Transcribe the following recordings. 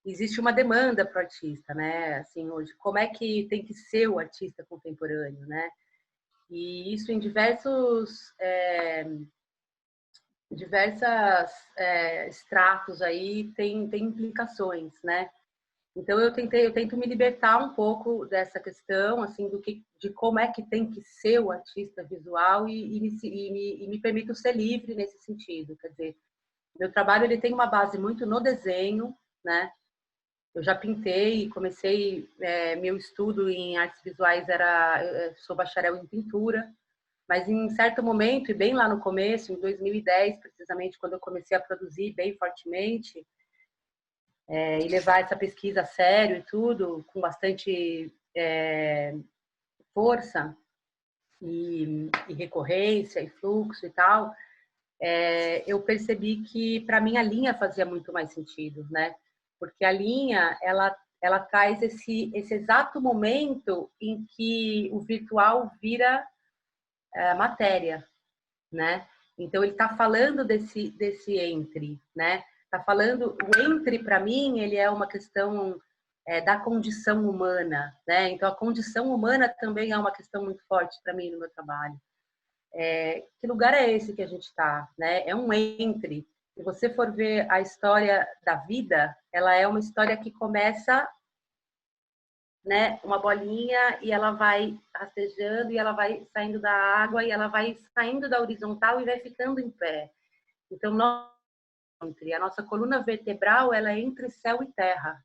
Existe uma demanda para o artista, né? Assim, hoje, como é que tem que ser o artista contemporâneo, né? E isso em diversas estratos aí tem implicações, né? Então eu tento me libertar um pouco dessa questão, assim, de como é que tem que ser o artista visual e me permito ser livre nesse sentido. Quer dizer, meu trabalho ele tem uma base muito no desenho, né? Eu já pintei, comecei meu estudo em artes visuais eu sou bacharel em pintura, mas em certo momento e bem lá no começo, em 2010 precisamente, quando eu comecei a produzir bem fortemente e levar essa pesquisa a sério e tudo, com bastante força e recorrência e fluxo e tal, eu percebi que para mim a linha fazia muito mais sentido, né? Porque a linha ela traz esse exato momento em que o virtual vira matéria, né? Então ele está falando desse entre, né? Está falando o entre para mim ele é uma questão da condição humana, né? Então a condição humana também é uma questão muito forte para mim no meu trabalho. Que lugar é esse que a gente está, né? É um entre. Se você for ver a história da vida, ela é uma história que começa, né, uma bolinha e ela vai rastejando e ela vai saindo da água e ela vai saindo da horizontal e vai ficando em pé. Então, a nossa coluna vertebral ela é entre céu e terra.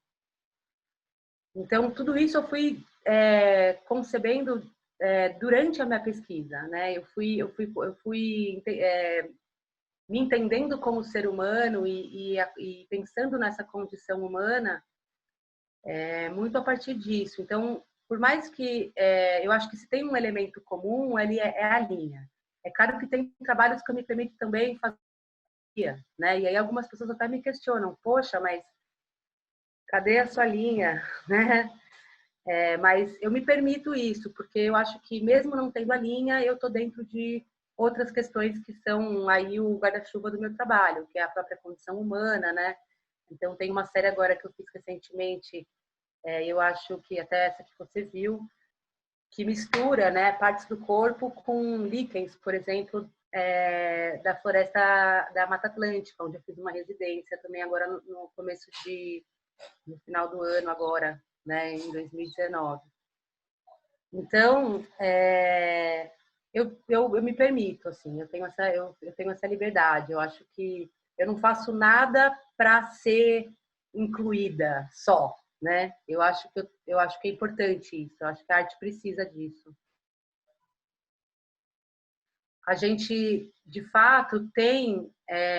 Então, tudo isso eu fui concebendo durante a minha pesquisa, né? Eu fui me entendendo como ser humano e pensando nessa condição humana muito a partir disso. Então, por mais que eu acho que se tem um elemento comum, ele é a linha. É claro que tem trabalhos que eu me permito também fazer, né? E aí algumas pessoas até me questionam, poxa, mas cadê a sua linha, né? Mas eu me permito isso, porque eu acho que mesmo não tendo a linha, eu estou dentro de outras questões que são aí o guarda-chuva do meu trabalho, que é a própria condição humana, né? Então tem uma série agora que eu fiz recentemente, eu acho que até essa que você viu, que mistura, né, partes do corpo com líquens, por exemplo, da floresta da Mata Atlântica, onde eu fiz uma residência também agora no começo no final do ano agora, né, em 2019. Então, eu me permito, assim, eu tenho essa liberdade. Eu acho que eu não faço nada para ser incluída só, né? Eu acho que é importante isso. Eu acho que a arte precisa disso. A gente, de fato, tem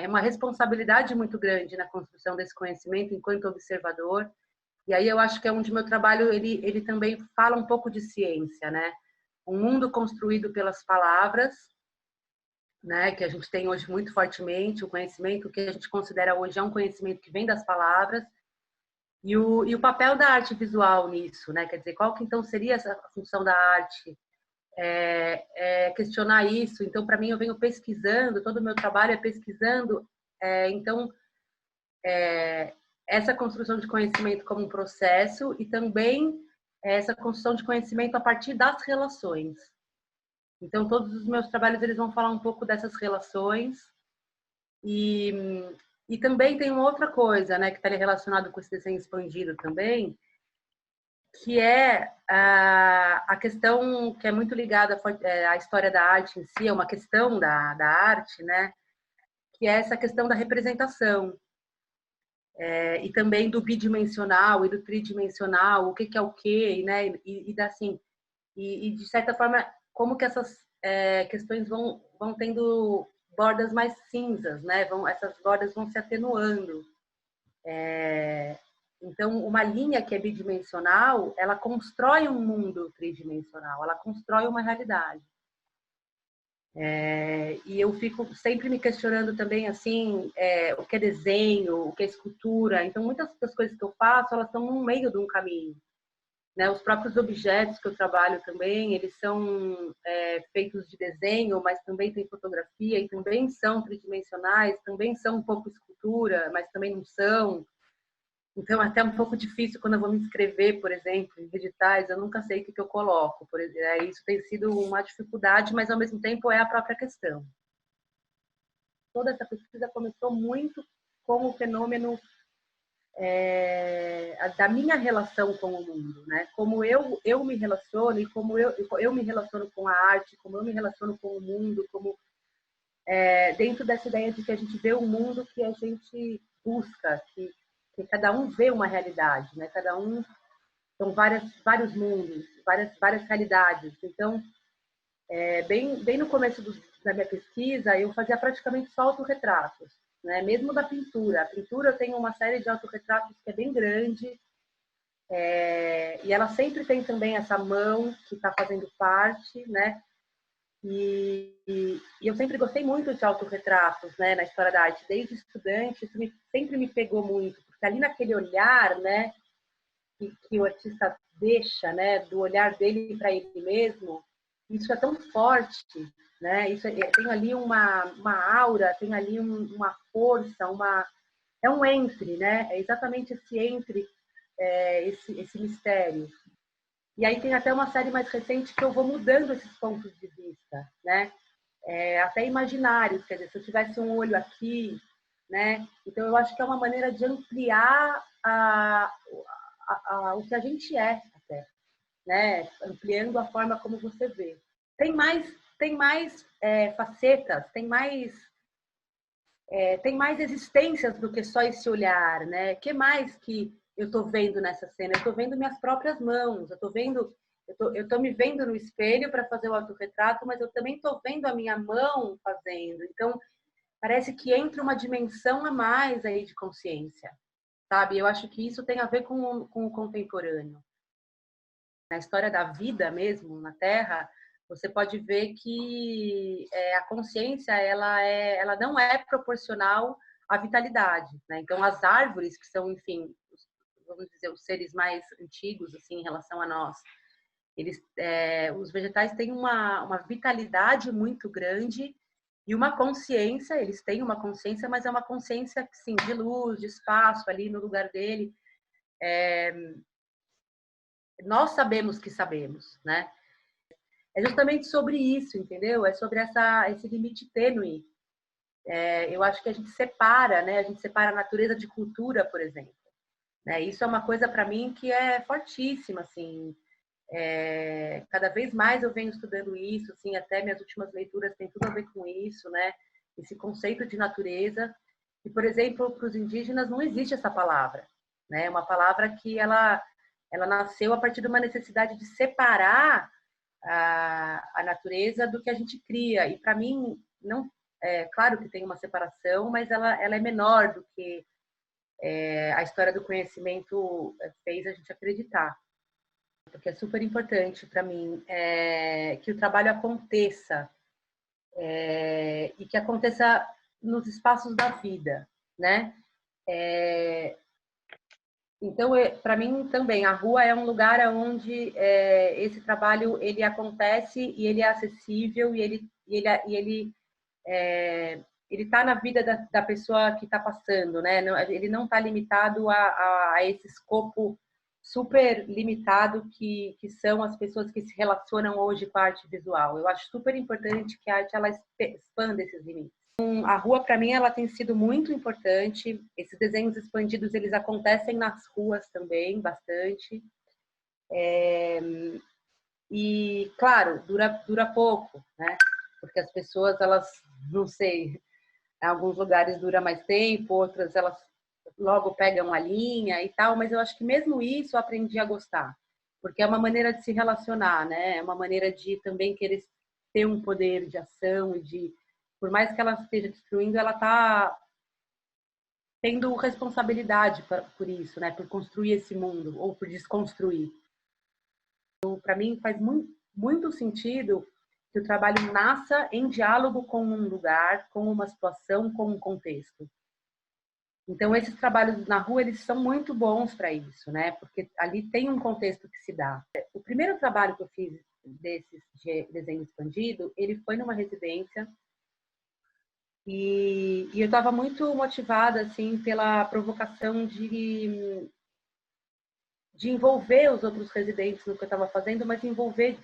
uma responsabilidade muito grande na construção desse conhecimento enquanto observador. E aí eu acho que é onde meu trabalho ele também fala um pouco de ciência, né? Um mundo construído pelas palavras, né? Que a gente tem hoje muito fortemente, o conhecimento que a gente considera hoje é um conhecimento que vem das palavras e o papel da arte visual nisso, né? Quer dizer, qual que então seria essa função da arte? Questionar isso. Então, para mim, eu venho pesquisando, todo o meu trabalho é pesquisando. Então, essa construção de conhecimento como um processo e também essa construção de conhecimento a partir das relações. Então, todos os meus trabalhos eles vão falar um pouco dessas relações e, e também tem uma outra coisa, né, que está relacionado com esse desenho expandido também, que é a questão que é muito ligada à história da arte em si, é uma questão da arte, né, que é essa questão da representação. E também do bidimensional e do tridimensional, o que é o quê, né? Assim, de certa forma, como que essas questões vão tendo bordas mais cinzas, né? Essas bordas vão se atenuando. Então, uma linha que é bidimensional, ela constrói um mundo tridimensional, ela constrói uma realidade. E eu fico sempre me questionando também, assim, o que é desenho, o que é escultura. Então, muitas das coisas que eu faço, elas estão no meio de um caminho. né? Os próprios objetos que eu trabalho também, eles são feitos de desenho, mas também tem fotografia e também são tridimensionais, também são um pouco escultura, mas também não são. Então, é até um pouco difícil quando eu vou me inscrever, por exemplo, em editais, eu nunca sei o que eu coloco. Por exemplo, isso tem sido uma dificuldade, mas ao mesmo tempo é a própria questão. Toda essa pesquisa começou muito com o fenômeno da minha relação com o mundo, né? Como eu me relaciono e como eu me relaciono com a arte, como eu me relaciono com o mundo, como dentro dessa ideia de que a gente vê o mundo que a gente busca, que cada um vê uma realidade, né? Cada um são vários mundos, várias realidades. Então, bem no começo da minha pesquisa, eu fazia praticamente só autorretratos, né? Mesmo da pintura. A pintura eu tenho uma série de autorretratos que é bem grande, e ela sempre tem também essa mão que está fazendo parte, né? E eu sempre gostei muito de autorretratos, né, na história da arte, desde estudante, isso sempre me pegou muito, porque ali naquele olhar, né, que o artista deixa, né, do olhar dele para ele mesmo, isso é tão forte, né? Isso tem ali uma aura, tem ali uma força, é um entre, né? É exatamente esse entre, esse mistério. E aí tem até uma série mais recente que eu vou mudando esses pontos de vista, né? Até imaginários, quer dizer, se eu tivesse um olho aqui, né? Então eu acho que é uma maneira de ampliar o que a gente é até, né? Ampliando a forma como você vê. Tem mais facetas, tem mais existências do que só esse olhar, né? Que mais que eu estou vendo nessa cena? Eu estou vendo minhas próprias mãos, eu tô me vendo no espelho para fazer o autorretrato, mas eu também estou vendo a minha mão fazendo. Então, parece que entra uma dimensão a mais aí de consciência, sabe? Eu acho que isso tem a ver com o contemporâneo. Na história da vida mesmo, na Terra, você pode ver que a consciência ela não é proporcional à vitalidade, né? Então, as árvores, que são, enfim, vamos dizer, os seres mais antigos, assim, em relação a nós, os vegetais têm uma vitalidade muito grande e uma consciência, eles têm uma consciência, mas é uma consciência, sim, de luz, de espaço ali no lugar dele. Nós sabemos que sabemos, né? É justamente sobre isso, entendeu? É sobre esse limite tênue. Eu acho que a gente separa, né? A gente separa a natureza de cultura, por exemplo. Né? Isso é uma coisa para mim que é fortíssima, assim. Cada vez mais eu venho estudando isso, assim, até minhas últimas leituras têm tudo a ver com isso, né? Esse conceito de natureza. E, por exemplo, para os indígenas não existe essa palavra, né? É uma palavra que ela nasceu a partir de uma necessidade de separar a natureza do que a gente cria. E para mim, não, claro que tem uma separação, mas ela é menor do que a história do conhecimento fez a gente acreditar. Porque é super importante para mim que o trabalho aconteça e que aconteça nos espaços da vida, né? Então, para mim também, a rua é um lugar onde esse trabalho ele acontece e ele é acessível e ele está na vida da pessoa que está passando, né? Ele não está limitado a esse escopo super limitado que são as pessoas que se relacionam hoje com a arte visual. Eu acho super importante que a arte ela expanda esses limites. A rua, para mim, ela tem sido muito importante. Esses desenhos expandidos, eles acontecem nas ruas também, bastante. E, claro, dura pouco, né? Porque as pessoas, elas, não sei, em alguns lugares dura mais tempo, outras elas logo pegam a linha e tal, mas eu acho que mesmo isso eu aprendi a gostar. Porque é uma maneira de se relacionar, né? É uma maneira de também querer ter um poder de ação e de por mais que ela esteja destruindo, ela está tendo responsabilidade por isso, né? Por construir esse mundo ou por desconstruir. Então, para mim faz muito sentido que o trabalho nasça em diálogo com um lugar, com uma situação, com um contexto. Então, esses trabalhos na rua, eles são muito bons para isso, né? Porque ali tem um contexto que se dá. O primeiro trabalho que eu fiz desses de desenho expandido, ele foi numa residência e eu estava muito motivada, assim, pela provocação de envolver os outros residentes no que eu estava fazendo, mas envolver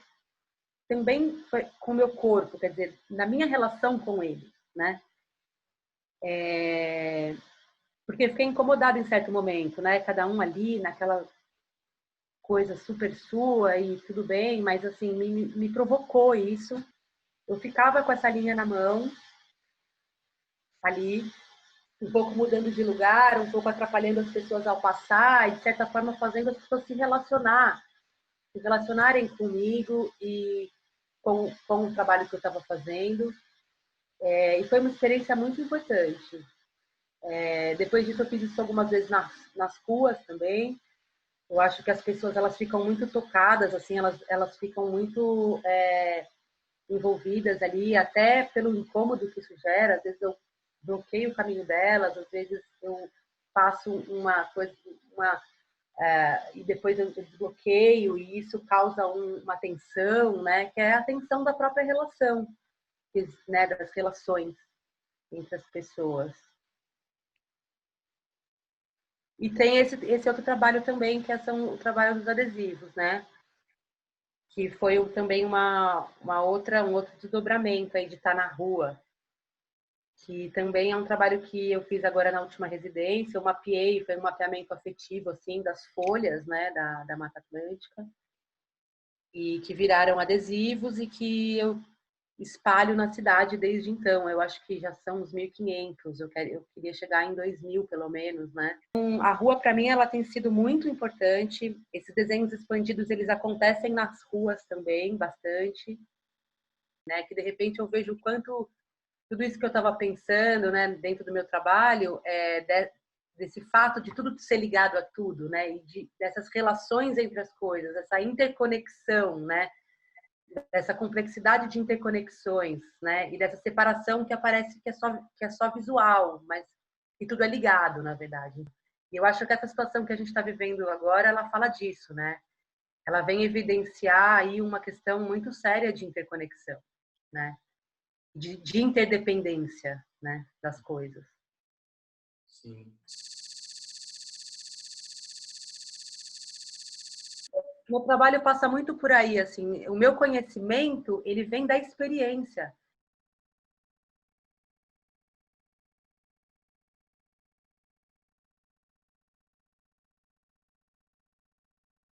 também com o meu corpo, quer dizer, na minha relação com eles, né? Porque eu fiquei incomodada em certo momento, né? Cada um ali naquela coisa super sua e tudo bem, mas assim, me provocou isso. Eu ficava com essa linha na mão, ali, um pouco mudando de lugar, um pouco atrapalhando as pessoas ao passar, e de certa forma fazendo as pessoas se relacionarem comigo e com o trabalho que eu estava fazendo. E foi uma experiência muito importante. Depois disso, eu fiz isso algumas vezes nas ruas também. Eu acho que as pessoas elas ficam muito tocadas, assim, elas ficam muito envolvidas ali, até pelo incômodo que isso gera. Às vezes eu bloqueio o caminho delas, às vezes eu faço uma coisa, e depois eu desbloqueio, e isso causa uma tensão, né? Que é a tensão da própria relação, né? Das relações entre as pessoas. E tem esse outro trabalho também, que são o trabalho dos adesivos, né? Que foi também um outro desdobramento aí de estar na rua, que também é um trabalho que eu fiz agora na última residência. Eu mapeei, foi um mapeamento afetivo, assim, das folhas, né, da Mata Atlântica, e que viraram adesivos e que eu espalho na cidade desde então. Eu acho que já são uns 1.500, eu queria chegar em 2.000, pelo menos, né? A rua, para mim, ela tem sido muito importante. Esses desenhos expandidos, eles acontecem nas ruas também, bastante, né? Que, de repente, eu vejo o quanto tudo isso que eu estava pensando, né, dentro do meu trabalho, desse fato de tudo ser ligado a tudo, né, e dessas relações entre as coisas, essa interconexão, né, dessa complexidade de interconexões, né, e dessa separação que aparece que é só visual, mas que tudo é ligado, na verdade. E eu acho que essa situação que a gente está vivendo agora, ela fala disso, né? Ela vem evidenciar aí uma questão muito séria de interconexão, né? De interdependência, né, das coisas. Sim. Meu trabalho passa muito por aí, assim, o meu conhecimento, ele vem da experiência.